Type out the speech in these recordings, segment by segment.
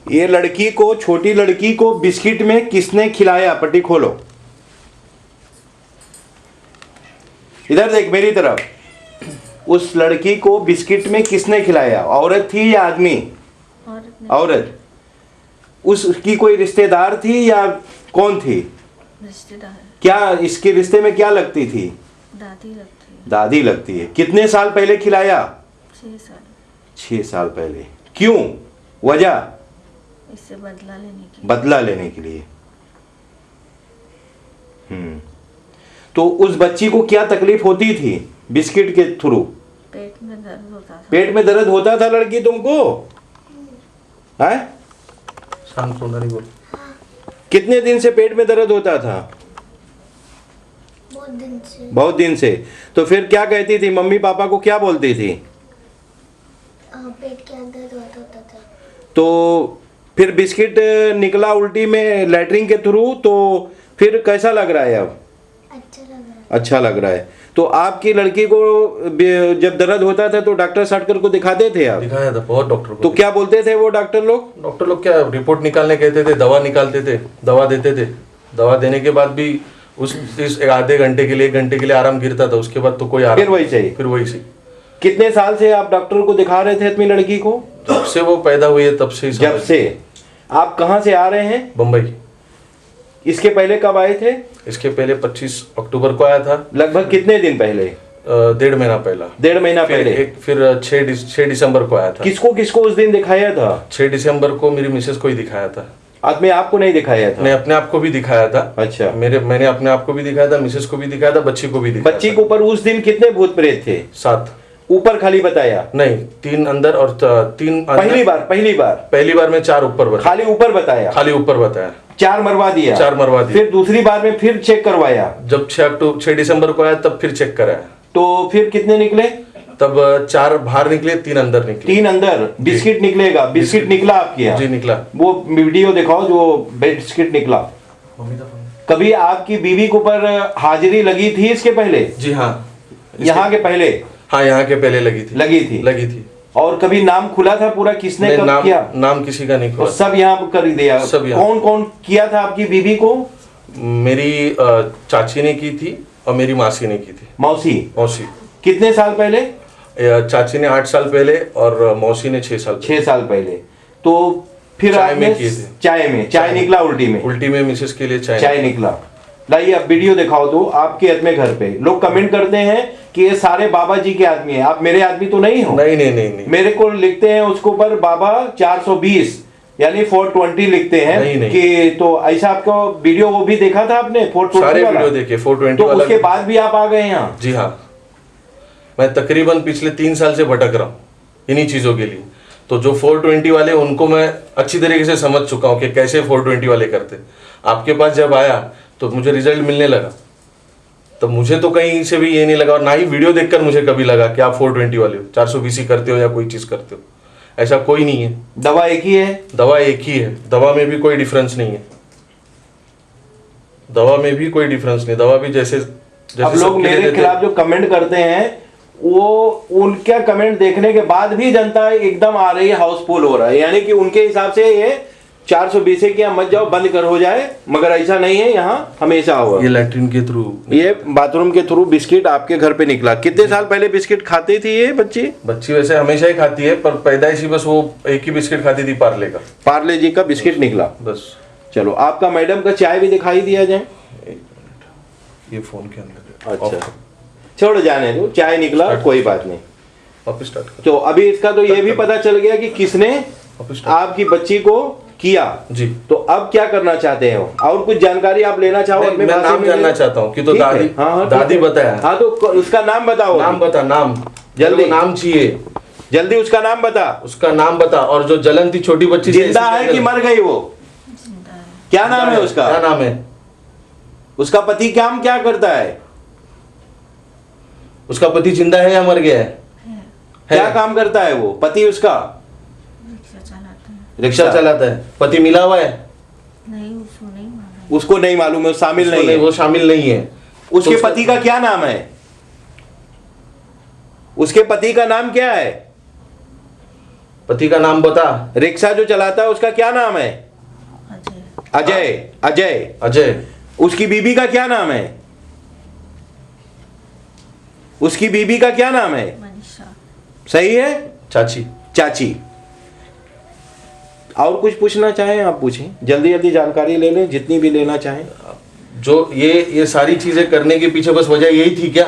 ये लड़की को, छोटी लड़की को बिस्किट में किसने खिलाया? पट्टी खोलो, इधर देख मेरी तरफ। उस लड़की को बिस्किट में किसने खिलाया? औरत थी या आदमी? औरत। उसकी कोई रिश्तेदार थी या कौन थी? रिश्तेदार। क्या इसके रिश्ते में क्या लगती थी? दादी लगती है। दादी लगती है। कितने साल पहले खिलाया? 6 साल। 6 साल पहले। क्यों? वजह? इससे बदला लेने की। बदला लेने के लिए। तो उस बच्ची को क्या तकलीफ होती थी बिस्किट के थ्रू? पेट में दर्द होता था। पेट में दर्द होता था लड़की तुमको? है? शांत होना नहीं बोल। कितने दिन से पेट में दर्द होता था? बहुत दिन से। बहुत दिन से। तो फिर क्या कहती थी? मम्मी पापा को क्या बोलती थी? पेट के अंदर दर्द होता था। तो फिर बिस्किट निकला उल्टी में लैट्रिन के थ्रू, तो फिर कैसा लग रहा है अब? अच्छा लग रहा है। अच्छा लग रहा है। तो आपकी लड़की को जब दर्द होता था तो डॉक्टर साटकर को दिखाते थे आप? दिखाया था बहुत डॉक्टर को। तो क्या बोलते थे वो डॉक्टर लोग? डॉक्टर लोग क्या रिपोर्ट निकालने कहते थे, दवा निकालते थे, दवा देते थे। दवा देने के बाद भी इस आधे घंटे के लिए, 1 घंटे के लिए आराम गिरता था। उसके बाद तो कोई आराम। फिर वैसे ही? फिर वही से। कितने साल से आप डॉक्टर को दिखा रहे थे अपनी लड़की को? जब से वो पैदा हुई है तब से ही। जब से। आप कहाँ से आ रहे हैं? बम्बई। इसके पहले कब आए थे? इसके पहले 25 अक्टूबर को आया था। लगभग कितने दिन पहले? 1.5 महीना पहला। 1.5 महीना पहले। फिर 6 दिसंबर को आया था। किसको किसको उस दिन दिखाया था? 6 दिसंबर को मेरी मिसेस को ही दिखाया था। अपने आप को नहीं दिखाया था? मैं अपने आप को भी दिखाया था। अच्छा। मैंने अपने आप को भी दिखाया था, मिसेस को भी दिखाया था, बच्ची को भी दिखाया बच्ची था। के ऊपर उस दिन कितने भूत प्रेत थे? 7। ऊपर खाली बताया? नहीं, 3 अंदर और 3 पहली बार में 4 ऊपर बताया। खाली ऊपर बताया? खाली ऊपर बताया। 4 मरवा दिया? 4 मरवा दिया। फिर दूसरी बार में फिर चेक करवाया? जब 6 दिसंबर को आया तब फिर चेक कराया। तो फिर कितने निकले? तब 4 बाहर निकले, 3 अंदर निकले। 3 अंदर। बिस्किट निकलेगा? बिस्किट निकला आपके यहाँ? जी निकला। वो वीडियो दिखाओ जो बिस्किट निकला। कभी आपकी बीवी के ऊपर हाजिरी लगी थी इसके पहले? जी हाँ। यहाँ के पहले? हाँ, यहाँ के पहले लगी थी। लगी थी। और कभी नाम खुला था पूरा? किसने कब किया? नाम किसी का नहीं खुला। और सब यहाँ कर दिया? सब यहाँ। कौन कौन किया था आपकी बीवी को? मेरी चाची ने की थी और मेरी मासी ने की थी। मौसी? कितने साल पहले? चाची ने 8 साल पहले और मौसी ने 6 साल 6 साल पहले। तो फिर चाय आपने में किए थे। चाय निकला उल्टी में? उल्टी में मिसेस के लिए चाय निकला। लाइए अब वीडियो दिखाओ दो आपके आदमी घर पे। लोग कमेंट करते हैं कि ये सारे बाबा जी के आदमी हैं, आप मेरे आदमी तो नहीं हो? नहीं। मेरे को लिखते हैं उसके ऊपर बाबा 420 यानी 420 लिखते हैं। नहीं। कि तो ऐसा आपको वीडियो वो भी देखा था आपने 420 सारे वाला? वीडियो देखे 420 तो वाला। उसके बाद भी आप आ गए यहाँ? जी हाँ। मैं तकरीबन पिछले 3 साल से भटक रहा हूँ इन्हीं चीजों के लिए। तो जो 420 वाले उनको मैं अच्छी तरीके से समझ चुका हूँ कि कैसे 420 वाले करते। आपके पास जब आया तो मुझे रिजल्ट मिलने लगा, तो मुझे तो कहीं से भी ये नहीं लगा और ना ही वीडियो देखकर मुझे कभी लगा कि आप 420 वाले हो, 420 करते हो या कोई चीज करते हो। ऐसा कोई नहीं है। दवा एक ही है? दवा एक ही है। दवा में भी कोई डिफरेंस नहीं है। दवा में भी कोई डिफरेंस नहीं। दवा भी जैसे अब लोग मेरे खिलाफ जो कमेंट करते हैं वो उनका कमेंट देखने के बाद भी जनता एकदम आ रही है, हाउसफुल हो रहा है। यानी कि उनके हिसाब से ये 420 के यहाँ मत जाओ, बंद कर हो जाए, मगर ऐसा नहीं है, यहाँ हमेशा होगा। ये लैट्रिन के थ्रू, ये बाथरूम के थ्रू बिस्किट आपके घर पे निकला। कितने साल पहले बिस्किट खाती थी ये बच्ची? बच्ची वैसे हमेशा ही खाती है, पर पैदाइशी बस वो एक ही बिस्किट खाती थी, पार्ले का। पार्ले जी का बिस्किट निकला बस। चलो आपका मैडम का चाय भी दिखाई दिया जाए। ये फोन के अंदर। अच्छा छोड़ जाने दो, चाय निकला कोई बात नहीं। वापस स्टार्ट कर। तो अभी इसका तो ये भी पता चल गया कि किसने आपकी बच्ची को किया जी। तो अब क्या करना चाहते हो? और कुछ जानकारी आप लेना चाहो? मैं नाम जानना चाहता हूँ कि तो दादी, दादी बताया। हाँ तो उसका नाम बताओ। नाम बता, नाम जल्दी, नाम चाहिए जल्दी, उसका नाम बता। उसका नाम बता। और जो जलन थी छोटी बच्ची, जिंदा है कि मर गई वो? क्या नाम है उसका? क्या नाम है उसका? पति काम क्या करता है? उसका पति जिंदा है या मर गया है? क्या काम करता है वो पति उसका? रिक्शा चलाता है। पति मिला हुआ है? नहीं, उसको नहीं मालूम। उसको नहीं मालूम है, शामिल नहीं है। वो शामिल नहीं है। उसके पति का क्या नाम है? उसके पति का नाम क्या है? पति का नाम बता। रिक्शा जो चलाता है उसका क्या नाम है? अजय। अजय। अजय। अजय। उसकी बीबी का क्या नाम है? उसकी बीबी का क्या नाम है? मनीषा। सही है। चाची। चाची। और कुछ पूछना चाहें आप पूछें, जल्दी जल्दी जानकारी ले लें जितनी भी लेना चाहें। जो ये सारी चीजें करने के पीछे बस वजह यही थी क्या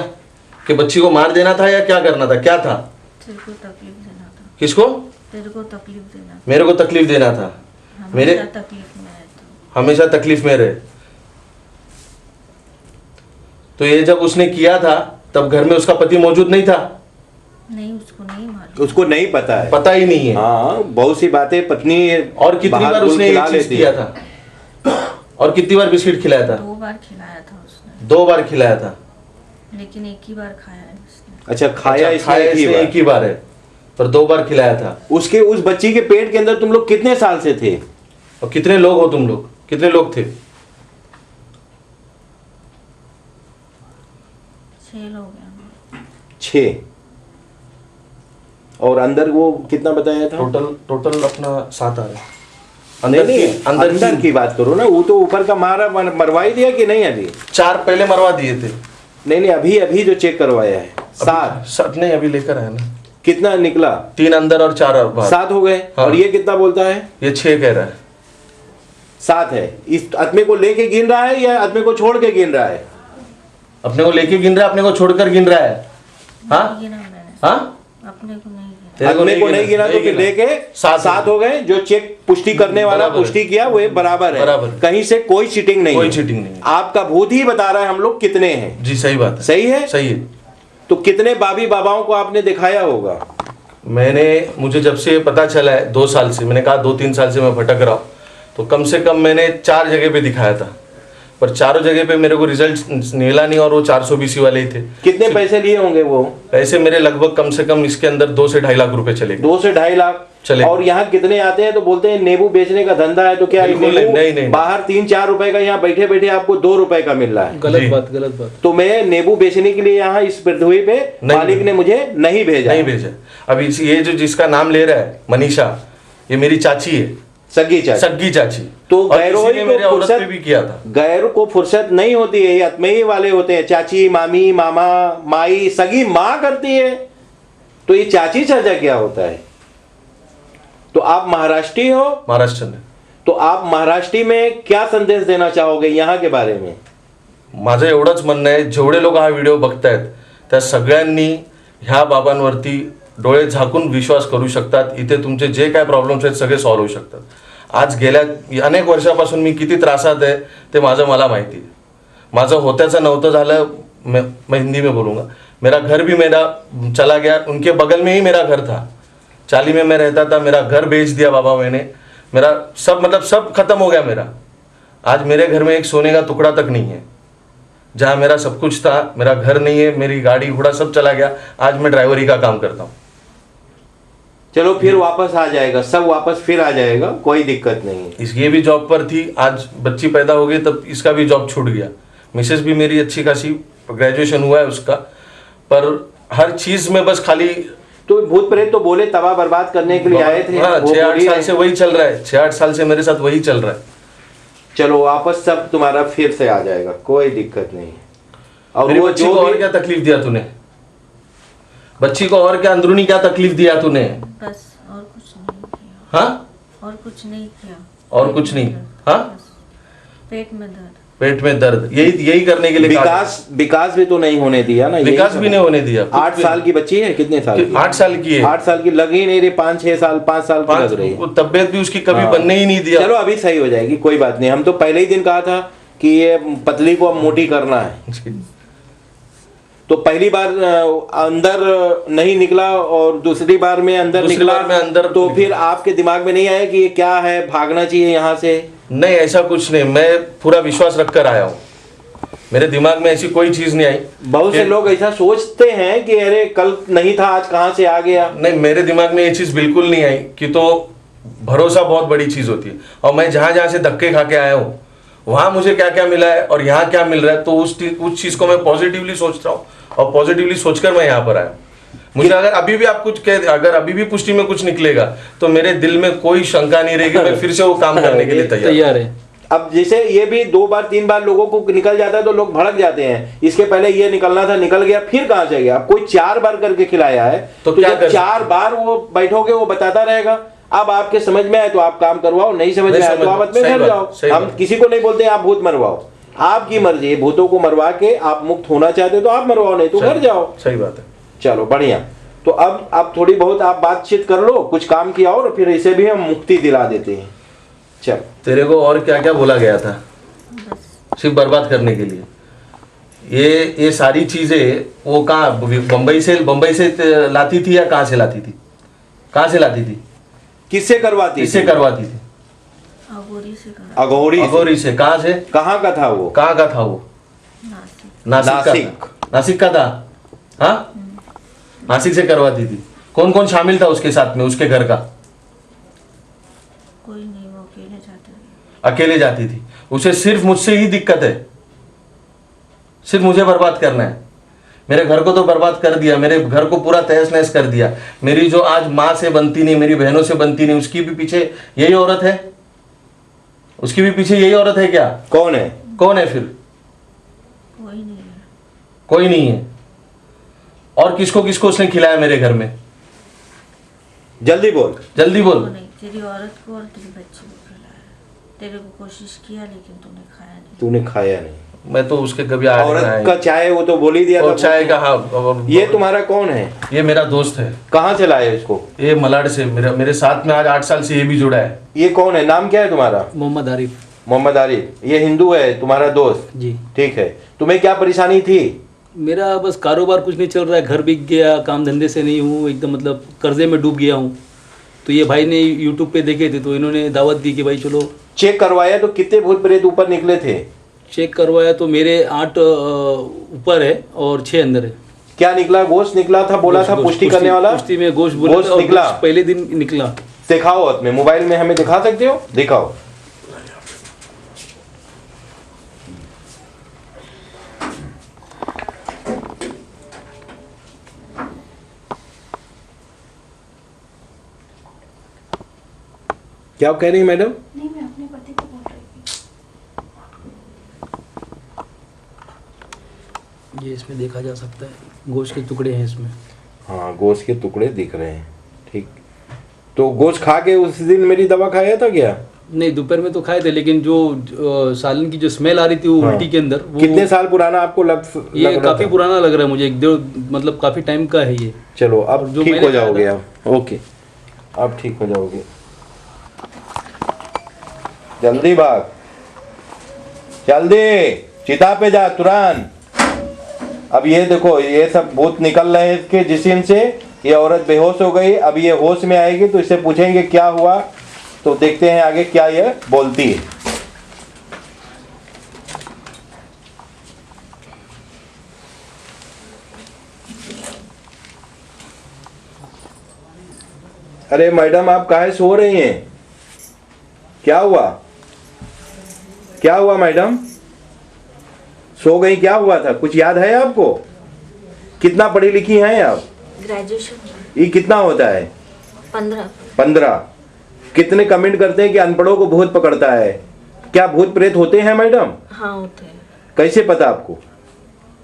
कि बच्ची को मार देना था या क्या करना था, क्या था? तेरे को तकलीफ देना था। किसको? तेरे को तकलीफ देना था। मेरे को तकलीफ देना था। मेरे हमेशा तकलीफ में रहता। हमेशा तकलीफ में रहे। तो ये जब उसने किया था तब घर में उसका पति मौजूद नहीं था? नहीं, उसको नहीं मालूम। उसको नहीं पता है। पता ही नहीं है। हाँ, बहुत सी बातें पत्नी और कितनी बार उसने ये चीज किया था? और कितनी बार बिस्किट खिलाया था? 2 बार खिलाया था उसने। 2 बार खिलाया था। लेकिन एक ही बार खाया है उसने। अच्छा, खाया खाया इसने एक ही बार है, पर 2 बार खिलाया था। उसके उस बच्ची के पेट के अंदर तुम लोग कितने साल से थे? और कितने लोग हो तुम लोग? कितने लोग थे? 6 लोग हैं। 6। और अंदर वो कितना बताया था? टोटल अपना 7 आ रहा है। अंदर की बात करो ना, वो तो ऊपर का मारा मरवाई दिया कि नहीं? अभी 4 पहले मरवा दिए थे। नहीं, अभी जो चेक करवाया है 7 नहीं, अभी लेकर आया ना। कितना निकला? 3 अंदर और 4 बाहर। 7 हो गए। हाँ। और ये कितना बोलता है? ये 6 कह रहा है। 7 है। इस आदमी को लेके गिन रहा है या आदमी को छोड़ के गिन रहा है? अपने को लेके गिन रहा है, अपने को छोड़कर गिन रहा है। हाँ नहीं गिना मैंने। हाँ, अपने को नहीं गिना। आदमी को नहीं गिना तो फिर लेके 7 हो गए। जो चेक पुष्टि करने वाला पुष्टि किया वो बराबर है। कहीं से कोई चीटिंग नहीं कोई है। चीटिंग नहीं है। आपका भूत ही बता रहा है हम लोग कितने हैं। जी सही बात है। सही है। सही है। तो कितने बाबी बाबाओं को आपने दिखाया होगा? मुझे जब से पता चला है 2 साल से, मैंने कहा 2-3 साल से मैं भटक रहा हूँ, तो कम से कम मैंने 4 जगह पे दिखाया था, पर चारों जगह पे मेरे को रिजल्ट मिला नहीं। और वो 420 वाले ही थे। कितने पैसे लिए होंगे वो? पैसे मेरे लगभग कम से कम इसके अंदर 2 से 2.5 लाख रुपए चले गए। 2 से 2.5 लाख चले। और यहाँ कितने आते हैं तो बोलते हैं नींबू बेचने का धंधा है। तो क्या बिल्कुल नींबू नहीं। बाहर 3-4 रुपए का, यहाँ बैठे बैठे आपको 2 रुपए का मिल रहा है? गलत बात। तो मैं नींबू बेचने के लिए यहाँ इस पृथ्वी पे मालिक ने मुझे नहीं भेजा। अब ये जो जिसका नाम ले रहा है मनीषा, ये मेरी चाची है। सग्गी चाची। तो और गैरों किसी ने को मेरे औरत फुर्सत पे भी किया था। गैर को फुर्सत नहीं होती है, ये आत्मीय वाले होते हैं। चाची, मामी, मामा, माई, सगी माँ करती है। तो ये चाची चाचा क्या होता है? तो आप महाराष्ट्री हो? महाराष्ट्र में। तो आप महाराष्ट्री में क्या संदेश देना चाहोगे यहाँ के बारे में? माझं एवढंच म्हणणं आहे, जेवढे लोक हा व्हिडिओ बघतायत त्या सगळ्यांनी ह्या बाबांवरती डोळे झाकून विश्वास करू शकतात. इथे तुमचे जे काय प्रॉब्लेम्स आहेत सगळे सॉल्व्ह होऊ शकतात. आज गेल्या अनेक वर्षापासून मी किती त्रासात आहे ते मला माहिती आहे. माझं होत्याचं नव्हतं झालं, मैं हिंदी में बोलूँगा, मेरा घर भी मेरा चला गया, उनके बगल में ही मेरा घर था, चाली में मैं रहता था, मेरा घर बेच दिया बाबा मैंने, मेरा सब खत्म हो गया मेरा. आज मेरे घर में एक सोने का टुकड़ा तक नहीं है. जहाँ मेरा सब कुछ था, मेरा घर नहीं है, मेरी गाड़ी घोड़ा सब चला गया. आज मैं ड्राइवरी का काम करता हूँ. चलो फिर वापस आ जाएगा, सब वापस फिर आ जाएगा, कोई दिक्कत नहीं. ये भी जॉब पर थी, आज बच्ची पैदा हो गई तब इसका भी जॉब छूट गया. मिसेस भी मेरी अच्छी खासी ग्रेजुएशन हुआ है उसका, पर हर चीज में बस खाली. तो भूत प्रेत तो बोले तबाह बर्बाद करने के लिए आए थे. हाँ, 6-8 साल से वही चल रहा है. 6-8 साल से मेरे साथ वही चल रहा है. चलो वापस सब तुम्हारा फिर से आ जाएगा, कोई दिक्कत नहीं. और मेरी वो बच्ची जो को और क्या तकलीफ दिया तूने? बच्ची को और क्या अंदरूनी क्या तकलीफ दिया तूने? बस और कुछ नहीं किया. हाँ, और कुछ नहीं किया. और कुछ नहीं. हाँ, पेट में दर्द. पेट में दर्द, यही करने के लिए. विकास भी तो नहीं होने दिया ना. विकास भी नहीं होने दिया. 8 साल की बच्ची है. कितने साल की? 8 साल की है. 8 साल की लग ही नहीं रही. 5-6 साल 5 साल की लग रही है. तबियत भी उसकी कभी हाँ। बनने ही नहीं दिया. चलो अभी सही हो जाएगी, कोई बात नहीं. हम तो पहले ही दिन कहा था कि ये पतली को अब मोटी करना है. तो पहली बार अंदर नहीं निकला और दूसरी बार में अंदर निकला. तो फिर आपके दिमाग में नहीं आया कि ये क्या है, भागना चाहिए यहाँ से? नहीं, ऐसा कुछ नहीं. मैं पूरा विश्वास रख कर आया हूँ. मेरे दिमाग में ऐसी कोई चीज नहीं आई. बहुत से लोग ऐसा सोचते हैं कि अरे कल नहीं था, आज कहाँ से आ गया. नहीं, मेरे दिमाग में ये चीज बिल्कुल नहीं आई कि तो भरोसा बहुत बड़ी चीज होती है. और मैं जहां जहां से धक्के खा के आया हूँ वहां मुझे क्या क्या मिला है और यहाँ क्या मिल रहा है, तो उस चीज को मैं पॉजिटिवली सोच रहा हूँ और पॉजिटिवली सोचकर मैं यहाँ पर आया. मुझे अगर अभी भी आप कुछ कह, अगर अभी भी पुष्टि में कुछ निकलेगा तो मेरे दिल में कोई शंका नहीं रहेगी, मैं फिर से वो काम करने के लिए तैयार है। अब जैसे ये भी 2 बार 3 बार लोगों को निकल जाता है तो लोग भड़क जाते हैं, इसके पहले ये निकलना था, निकल गया, फिर कहां से गया? अब कोई 4 बार करके खिलाया है तो तो क्या जब कर 4 बार वो बैठोगे वो बताता रहेगा। अब आपके समझ में आए तो आप काम करवाओ, नहीं समझ में आए तो आप अपने घर जाओ। हम किसी को नहीं बोलते आप भूत मरवाओ, आपकी मर्जी है। भूतों को मरवा के आप मुक्त होना चाहते हो तो आप मरवाओ, नहीं तो घर जाओ। सही बात है। चलो बढ़िया। तो अब थोड़ी बहुत आप बातचीत कर लो, कुछ काम किया और फिर इसे भी हम मुक्ति दिला देते हैं। चल तेरे को और क्या क्या बोला गया था सिर्फ बर्बाद करने के लिए? ये सारी चीजें वो कहाँ बम्बई से लाती थी या कहाँ से लाती थी? कहाँ से लाती थी? किससे करवाती किससे करवाती थी? अघोरी से। कहाँ से? कहाँ का था वो? कहाँ का था वो? नासिक का था। हाँ, नासिक से करवाती थी। कौन कौन शामिल था उसके साथ में, उसके घर का? कोई नहीं, वो अकेले अकेले जाती थी। उसे सिर्फ मुझसे ही दिक्कत है, सिर्फ मुझे बर्बाद करना है। मेरे घर को तो बर्बाद कर दिया, मेरे घर को पूरा तहस नहस कर दिया। मेरी जो आज माँ से बनती नहीं, मेरी बहनों से बनती नहीं, उसकी भी पीछे यही औरत है? उसकी भी पीछे यही औरत है क्या? कौन है? कौन है फिर? कोई नहीं है। कोई नहीं है। और किसको किसको उसने खिलाया मेरे घर में? जल्दी बोल, जल्दी बोल। वो नहीं, तेरी औरत को और तेरी बच्ची को खिलाया। तेरे को कोशिश किया लेकिन तूने खाया नहीं। तूने खाया नहीं। मैं तो उसके कभी औरत का चाय वो तो बोल ही दिया था। चाय का, हाँ। ये तुम्हारा कौन है? ये मेरा दोस्त है। कहाँ से लाए इसको? ये मलाड से, मेरे साथ में आज 8 साल से ये भी जुड़ा है। ये कौन है? नाम क्या है तुम्हारा? मोहम्मद आरिफ। मोहम्मद आरिफ। ये हिंदू है तुम्हारा दोस्त? जी ठीक है। तुम्हें क्या परेशानी थी? मेरा बस कारोबार कुछ नहीं चल रहा है, घर बिक गया, काम धंधे से नहीं हूँ, एकदम मतलब कर्जे में डूब गया हूँ। तो ये भाई ने यूट्यूब पे देखे थे तो इन्होंने दावत दी कि भाई चलो। चेक करवाया तो कितने भूत प्रेत ऊपर निकले थे? चेक करवाया तो मेरे 8 ऊपर है और 6 अंदर है। क्या निकला? गोश्त निकला था, बोला था पुष्टि करने वाला। पुष्टि में गोश्त बोला था और निकला। गोश्त पहले दिन निकला। दिखाओ अपने मोबाइल में, हमें दिखा सकते हो? दिखाओ। क्या कह रही है मैडम? नहीं, मैं अपने पति को बोल रही थी। ये इसमें देखा जा सकता है, गोश्त के टुकड़े हैं इसमें। हाँ, गोश्त के टुकड़े दिख रहे हैं। ठीक। तो गोश्त खा के उस दिन मेरी दवा खाया था क्या? नहीं, दोपहर में तो खाए थे, लेकिन जो सालन की जो स्मेल आ रही थी वो उल्टी के अंदर वो। कितने साल पुराना आपको ये काफी पुराना लग रहा है मुझे, मतलब काफी टाइम का है ये। चलो अब जो ठीक हो जाओगे आप। ओके, अब ठीक हो जाओगे। जल्दी भाग, जल्दी चिता पे जा तुरंत। अब ये देखो, ये सब भूत निकल रहे हैं इसके जिस्म से। ये औरत बेहोश हो गई, अब ये होश में आएगी तो इससे पूछेंगे क्या हुआ, तो देखते हैं आगे क्या ये बोलती है। अरे मैडम, आप काहे सो रही हैं? क्या हुआ? क्या हुआ मैडम? सो गई? क्या हुआ था? कुछ याद है आपको? कितना पढ़ी लिखी हैं आप? ग्रेजुएशन। ये कितना होता है? 15। कितने कमेंट करते हैं कि अनपढ़ों को भूत पकड़ता है? क्या भूत प्रेत होते हैं मैडम? हाँ होते हैं। कैसे पता आपको?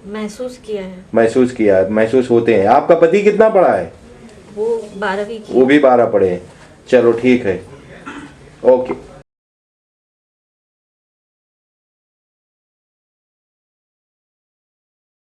महसूस किया है। महसूस किया है, महसूस होते हैं। आपका पति कितना पढ़ा है? वो 12वीं की। वो भी 12 पढ़े हैं। चलो ठीक है, ओके।